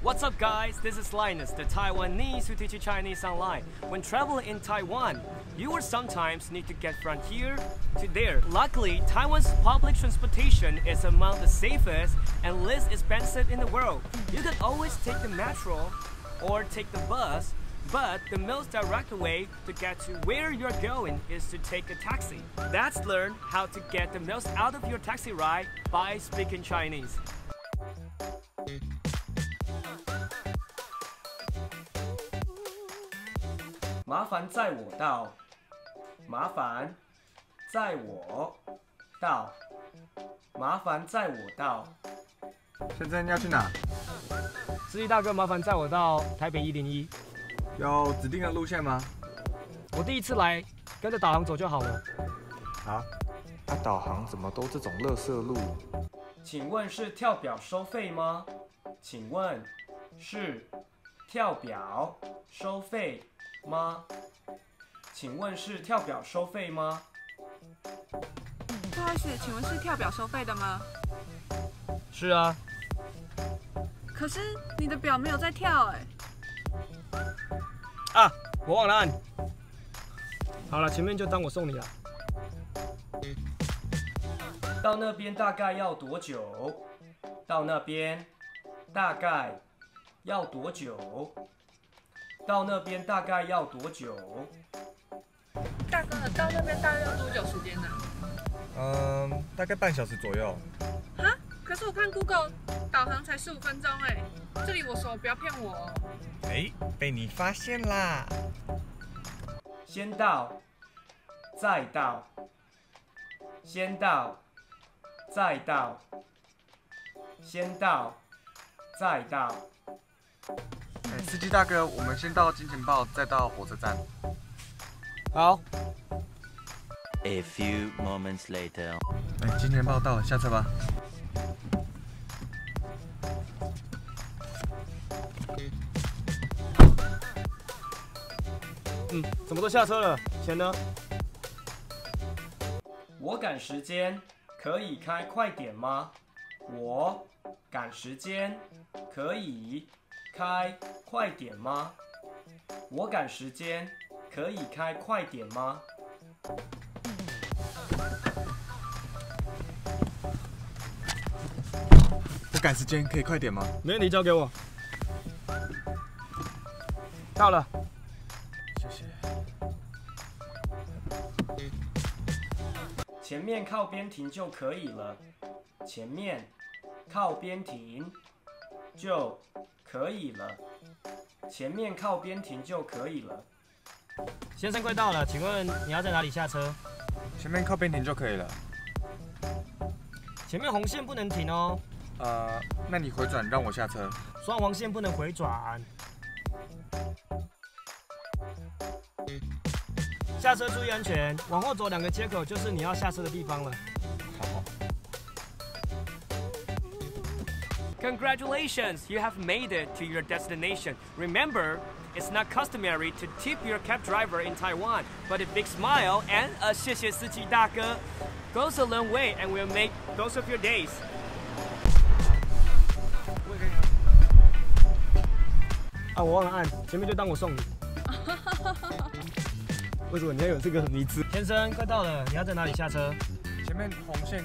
What's up, guys? This is Linus, the Taiwanese who teach you Chinese online. When traveling in Taiwan, you will sometimes need to get from here to there. Luckily, Taiwan's public transportation is among the safest and least expensive in the world. You can always take the metro or take the bus, but the most direct way to get to where you're going is to take a taxi. Let's learn how to get the most out of your taxi ride by speaking Chinese. 麻烦载我到，麻烦载我到，麻烦载我到。先生要去哪？司机大哥，麻烦载我到台北101。有指定的路线吗？我第一次来，跟着导航走就好了。好，导航怎么都这种垃圾路？请问是跳表收费吗？请问是跳表收费吗？请问是跳表收费吗？不好意思，请问是跳表收费的吗？是啊。可是你的表没有在跳哎。啊，我忘了按。好了，前面就当我送你了。到那边大概要多久？到那边大概要多久？到那边大概要多久？大哥，到那边大约要多久时间呢？大概半小时左右。哈？可是我看 Google 导航才15分钟哎，这里我手不要骗我哦。被你发现啦！先到，再到，先到，再到，先到，再到。司机大哥，我们先到金钱豹，再到火车站。好。A few moments later. 金钱豹到了，下车吧。怎么都下车了？钱呢？我赶时间，可以开快点吗？我赶时间，可以开快点吗？我赶时间，可以开快点吗？我赶时间，可以快点吗？没问题，交给我。到了。谢谢。前面靠边停就可以了。前面靠边停就可以了。前面靠边停就可以了。先生，快到了，请问你要在哪里下车？前面靠边停就可以了。前面红线不能停哦。那你回转让我下车。双黄线不能回转。下车注意安全，往后走2个接口就是你要下车的地方了。好。Congratulations, you have made it to your destination. Remember, it's not customary to tip your cab driver in Taiwan, but a big smile and a 谢谢司机大哥 goes a long way and will make both of your days. 啊，我忘了按，前面就当我送你。为什么你要有这个迷思？先生，快到了，你要在哪里下车？前面红线。